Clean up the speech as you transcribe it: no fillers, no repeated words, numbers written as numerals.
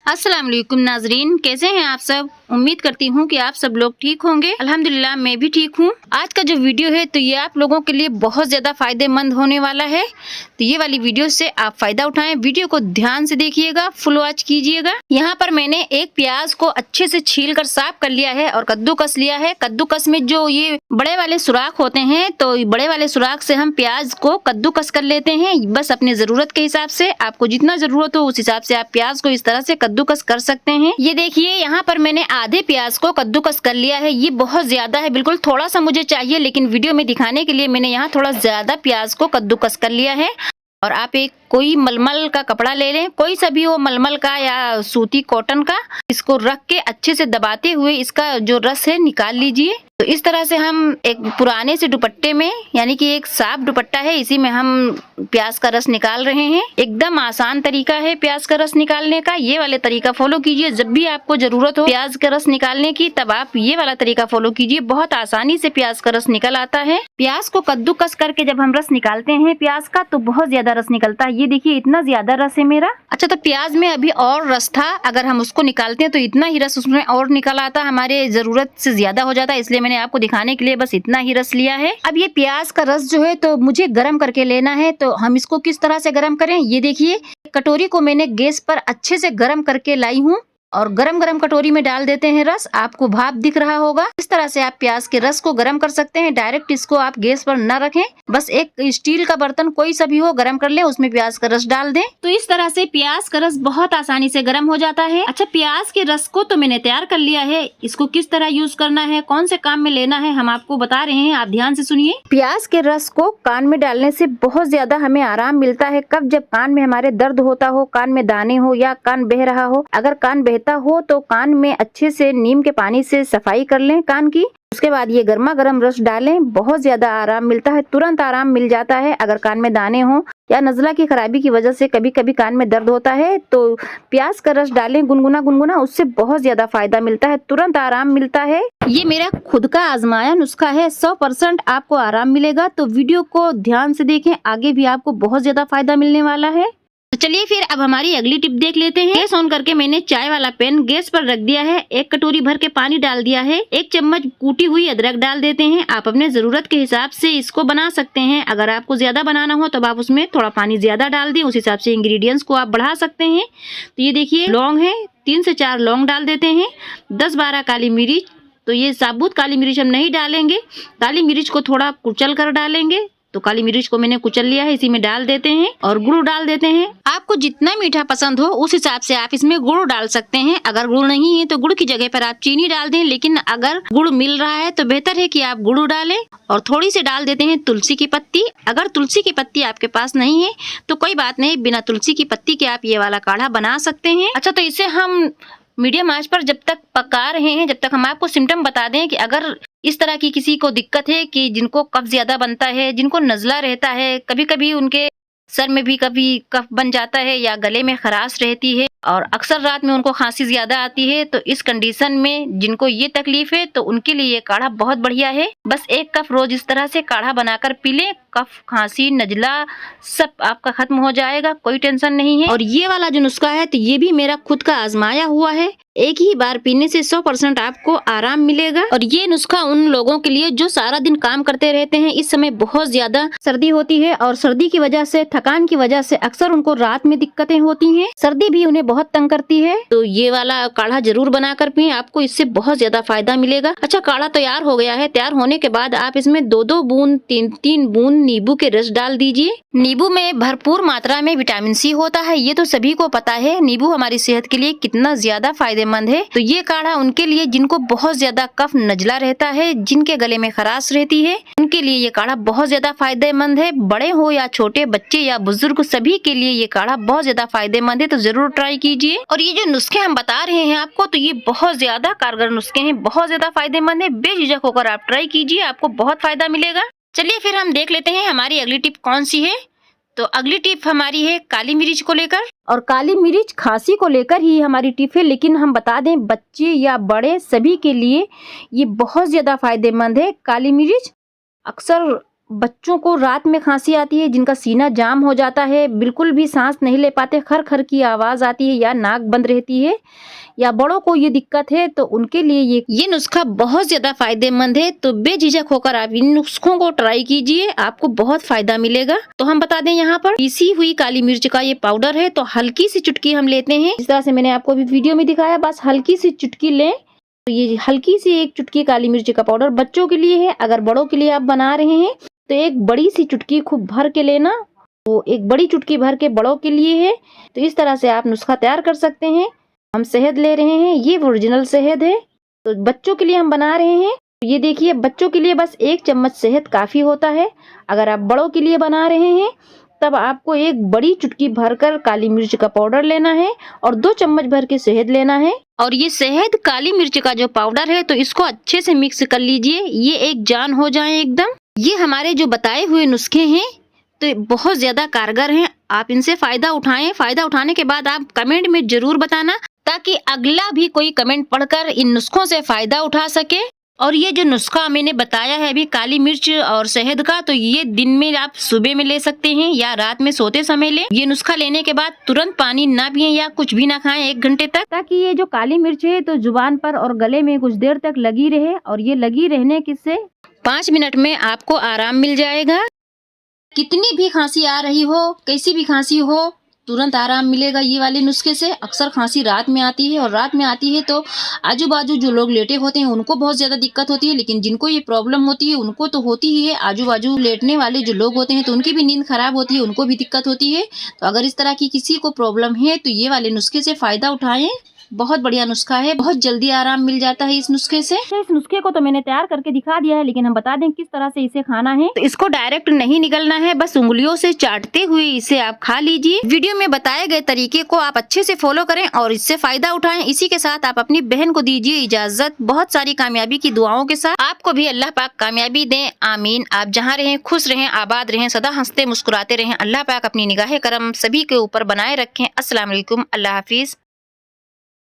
अस्सलाम वालेकुम नाजरीन, कैसे हैं आप सब। उम्मीद करती हूँ कि आप सब लोग ठीक होंगे। अल्हम्दुलिल्लाह मैं भी ठीक हूँ। आज का जो वीडियो है तो ये आप लोगों के लिए बहुत ज़्यादा फायदेमंद होने वाला है। तो ये वाली वीडियो से आप फायदा उठाएं। वीडियो को ध्यान से देखिएगा, फुल वॉच कीजिएगा। यहाँ पर मैंने एक प्याज को अच्छे से छील कर साफ कर लिया है और कद्दूकस लिया है। कद्दूकस में जो ये बड़े वाले सुराख होते हैं तो बड़े वाले सुराख से हम प्याज को कद्दूकस कर लेते हैं। बस अपनी जरूरत के हिसाब से, आपको जितना जरूरत हो उस हिसाब से आप प्याज को इस तरह से कद्दूकस कर सकते हैं। ये देखिए यहाँ पर मैंने आधे प्याज को कद्दूकस कर लिया है। ये बहुत ज्यादा है, बिल्कुल थोड़ा सा मुझे चाहिए, लेकिन वीडियो में दिखाने के लिए मैंने यहाँ थोड़ा ज्यादा प्याज को कद्दूकस कर लिया है। और आप एक कोई मलमल का कपड़ा ले लें, कोई सा भी हो, मलमल का या सूती कॉटन का। इसको रख के अच्छे से दबाते हुए इसका जो रस है निकाल लीजिए। तो इस तरह से हम एक पुराने से दुपट्टे में, यानी कि एक साफ दुपट्टा है, इसी में हम प्याज का रस निकाल रहे हैं। एकदम आसान तरीका है प्याज का रस निकालने का। ये वाले तरीका फॉलो कीजिए। जब भी आपको जरूरत हो प्याज का रस निकालने की, तब आप ये वाला तरीका फॉलो कीजिए। बहुत आसानी से प्याज का रस निकल आता है। प्याज को कद्दूकस करके जब हम रस निकालते हैं प्याज का, तो बहुत ज्यादा रस निकलता है। ये देखिए इतना ज्यादा रस है मेरा। अच्छा, तो प्याज में अभी और रस था, अगर हम उसको निकालते हैं तो इतना ही रस उसमें और निकल आता, हमारे जरूरत से ज्यादा हो जाता है। इसलिए मैंने आपको दिखाने के लिए बस इतना ही रस लिया है। अब ये प्याज का रस जो है तो मुझे गर्म करके लेना है। तो हम इसको किस तरह से गर्म करें, ये देखिए कटोरी को मैंने गैस पर अच्छे से गर्म करके लाई हूँ और गरम गरम कटोरी में डाल देते हैं रस। आपको भाप दिख रहा होगा। इस तरह से आप प्याज के रस को गरम कर सकते हैं। डायरेक्ट इसको आप गैस पर न रखें, बस एक स्टील का बर्तन कोई सा भी हो गरम कर ले, उसमें प्याज का रस डाल दें। तो इस तरह से प्याज का रस बहुत आसानी से गर्म हो जाता है। अच्छा, प्याज के रस को तो मैंने तैयार कर लिया है। इसको किस तरह यूज करना है, कौन से काम में लेना है, हम आपको बता रहे हैं, आप ध्यान से सुनिए। प्याज के रस को कान में डालने से बहुत ज्यादा हमें आराम मिलता है। कब जब कान में हमारे दर्द होता हो, कान में दाने हो या कान बह रहा हो, अगर कान बहता हो तो कान में अच्छे से नीम के पानी से सफाई कर लें कान की। उसके बाद ये गर्मा गर्म रस डालें, बहुत ज्यादा आराम मिलता है, तुरंत आराम मिल जाता है। अगर कान में दाने हो या नज़ला की खराबी की वजह से कभी कभी कान में दर्द होता है तो प्याज का रस डालें गुनगुना गुनगुना, उससे बहुत ज्यादा फायदा मिलता है, तुरंत आराम मिलता है। ये मेरा खुद का आजमाया नुस्खा है, 100% आपको आराम मिलेगा। तो वीडियो को ध्यान से देखें, आगे भी आपको बहुत ज्यादा फायदा मिलने वाला है। तो चलिए फिर अब हमारी अगली टिप देख लेते हैं। गैस ऑन करके मैंने चाय वाला पैन गैस पर रख दिया है। एक कटोरी भर के पानी डाल दिया है। 1 चम्मच कूटी हुई अदरक डाल देते हैं। आप अपने जरूरत के हिसाब से इसको बना सकते हैं। अगर आपको ज्यादा बनाना हो तो आप उसमें थोड़ा पानी ज्यादा डाल दें, उस हिसाब से इंग्रेडिएंट्स को आप बढ़ा सकते हैं। तो ये देखिए लौंग है, 3 से 4 लौंग डाल देते हैं। 10-12 काली मिर्च, तो ये साबुत काली मिर्च हम नहीं डालेंगे, काली मिर्च को थोड़ा कुचल कर डालेंगे। तो काली मिर्च को मैंने कुचल लिया है, इसी में डाल देते हैं। और गुड़ डाल देते हैं। आपको जितना मीठा पसंद हो उस हिसाब से आप इसमें गुड़ डाल सकते हैं। अगर गुड़ नहीं है तो गुड़ की जगह पर आप चीनी डाल दें, लेकिन अगर गुड़ मिल रहा है तो बेहतर है कि आप गुड़ डालें। और थोड़ी सी डाल देते हैं तुलसी की पत्ती। अगर तुलसी की पत्ती आपके पास नहीं है तो कोई बात नहीं, बिना तुलसी की पत्ती के आप ये वाला काढ़ा बना सकते हैं। अच्छा, तो इसे हम मीडियम आंच पर जब तक पका रहे हैं, जब तक हम आपको सिम्टम बता दें कि अगर इस तरह की किसी को दिक्कत है कि जिनको कफ ज्यादा बनता है, जिनको नज़ला रहता है, कभी कभी उनके सर में भी कभी कफ बन जाता है या गले में खराश रहती है और अक्सर रात में उनको खांसी ज्यादा आती है, तो इस कंडीशन में जिनको ये तकलीफ है तो उनके लिए ये काढ़ा बहुत बढ़िया है। बस 1 कप रोज इस तरह से काढ़ा बनाकर पी लें, कफ खांसी नजला सब आपका खत्म हो जाएगा, कोई टेंशन नहीं है। और ये वाला जो नुस्खा है तो ये भी मेरा खुद का आजमाया हुआ है। एक ही बार पीने से 100% आपको आराम मिलेगा। और ये नुस्खा उन लोगों के लिए जो सारा दिन काम करते रहते हैं। इस समय बहुत ज्यादा सर्दी होती है और सर्दी की वजह से, थकान की वजह से अक्सर उनको रात में दिक्कतें होती हैं, सर्दी भी उन्हें बहुत तंग करती है। तो ये वाला काढ़ा जरूर बनाकर पिए, आपको इससे बहुत ज्यादा फायदा मिलेगा। अच्छा, काढ़ा तैयार हो गया है। तैयार होने के बाद आप इसमें 2-2 बूंद 3-3 बूंद नींबू के रस डाल दीजिए। नींबू में भरपूर मात्रा में विटामिन सी होता है, ये तो सभी को पता है। नींबू हमारी सेहत के लिए कितना ज्यादा फायदेमंद है। तो ये काढ़ा उनके लिए जिनको बहुत ज्यादा कफ नजला रहता है, जिनके गले में खराश रहती है, उनके लिए ये काढ़ा बहुत ज्यादा फायदेमंद है। बड़े हो या छोटे, बच्चे या बुजुर्ग, सभी के लिए ये काढ़ा बहुत ज्यादा फायदेमंद है। तो जरूर ट्राई कीजिए। और ये जो नुस्खे हम बता रहे हैं आपको, तो ये बहुत ज्यादा कारगर नुस्खे हैं, बहुत ज्यादा फायदेमंद है। बेझिझक होकर आप ट्राई कीजिए, आपको बहुत फायदा मिलेगा। चलिए फिर हम देख लेते हैं हमारी अगली टिप कौन सी है। तो अगली टिप हमारी है काली मिर्च को लेकर। और काली मिर्च खांसी को लेकर ही हमारी टिप है, लेकिन हम बता दें बच्चे या बड़े सभी के लिए ये बहुत ज्यादा फायदेमंद है। काली मिर्च अक्सर बच्चों को रात में खांसी आती है, जिनका सीना जाम हो जाता है, बिल्कुल भी सांस नहीं ले पाते, खर खर की आवाज़ आती है या नाक बंद रहती है, या बड़ों को ये दिक्कत है, तो उनके लिए ये नुस्खा बहुत ज़्यादा फायदेमंद है। तो बेझिझक होकर आप इन नुस्खों को ट्राई कीजिए, आपको बहुत फायदा मिलेगा। तो हम बता दें, यहाँ पर पीसी हुई काली मिर्च का ये पाउडर है, तो हल्की सी चुटकी हम लेते हैं। इस तरह से मैंने आपको अभी वीडियो में दिखाया, बस हल्की सी चुटकी लें। तो ये हल्की सी एक चुटकी काली मिर्च का पाउडर बच्चों के लिए है। अगर बड़ों के लिए आप बना रहे हैं तो एक बड़ी सी चुटकी खूब भर के लेना, तो एक बड़ी चुटकी भर के बड़ों के लिए है। तो इस तरह से आप नुस्खा तैयार कर सकते हैं। हम शहद ले रहे हैं, ये ओरिजिनल शहद है। तो बच्चों के लिए हम बना रहे हैं, तो ये देखिए, बच्चों के लिए बस 1 चम्मच शहद काफ़ी होता है। अगर आप बड़ों के लिए बना रहे हैं तब आपको एक बड़ी चुटकी भरकर काली मिर्च का पाउडर लेना है और 2 चम्मच भर के शहद लेना है। और ये शहद काली मिर्च का जो पाउडर है, तो इसको अच्छे से मिक्स कर लीजिए, ये एक जान हो जाए एकदम। ये हमारे जो बताए हुए नुस्खे हैं तो बहुत ज़्यादा कारगर हैं, आप इनसे फ़ायदा उठाएं। फ़ायदा उठाने के बाद आप कमेंट में ज़रूर बताना, ताकि अगला भी कोई कमेंट पढ़कर इन नुस्खों से फ़ायदा उठा सके। और ये जो नुस्खा मैंने बताया है अभी काली मिर्च और शहद का, तो ये दिन में आप सुबह में ले सकते हैं या रात में सोते समय लें। ये नुस्खा लेने के बाद तुरंत पानी ना पिएं या कुछ भी ना खाएं 1 घंटे तक, ताकि ये जो काली मिर्च है तो जुबान पर और गले में कुछ देर तक लगी रहे। और ये लगी रहने से 5 मिनट में आपको आराम मिल जाएगा। कितनी भी खांसी आ रही हो, कैसी भी खांसी हो, तुरंत आराम मिलेगा ये वाले नुस्खे से। अक्सर खांसी रात में आती है, और रात में आती है तो आजू बाजू जो लोग लेटे होते हैं उनको बहुत ज़्यादा दिक्कत होती है, लेकिन जिनको ये प्रॉब्लम होती है उनको तो होती ही है। आजू बाजू लेटने वाले जो लोग होते हैं तो उनकी भी नींद खराब होती है, उनको भी दिक्कत होती है। तो अगर इस तरह की किसी को प्रॉब्लम है तो ये वाले नुस्खे से फ़ायदा उठाएं। बहुत बढ़िया नुस्खा है, बहुत जल्दी आराम मिल जाता है इस नुस्खे से। इस नुस्खे को तो मैंने तैयार करके दिखा दिया है, लेकिन हम बता दें किस तरह से इसे खाना है। तो इसको डायरेक्ट नहीं निगलना है, बस उंगलियों से चाटते हुए इसे आप खा लीजिए। वीडियो में बताए गए तरीके को आप अच्छे से फॉलो करें और इससे फायदा उठाएं। इसी के साथ आप अपनी बहन को दीजिए इजाजत, बहुत सारी कामयाबी की दुआओं के साथ। आपको भी अल्लाह पाक कामयाबी दें, आमीन। आप जहाँ रहें खुश रहें, आबाद रहें, सदा हंसते मुस्कुराते रहें। अल्लाह पाक अपनी निगाह करम सभी के ऊपर बनाए रखें। अस्सलाम वालेकुम, अल्लाह हाफिज।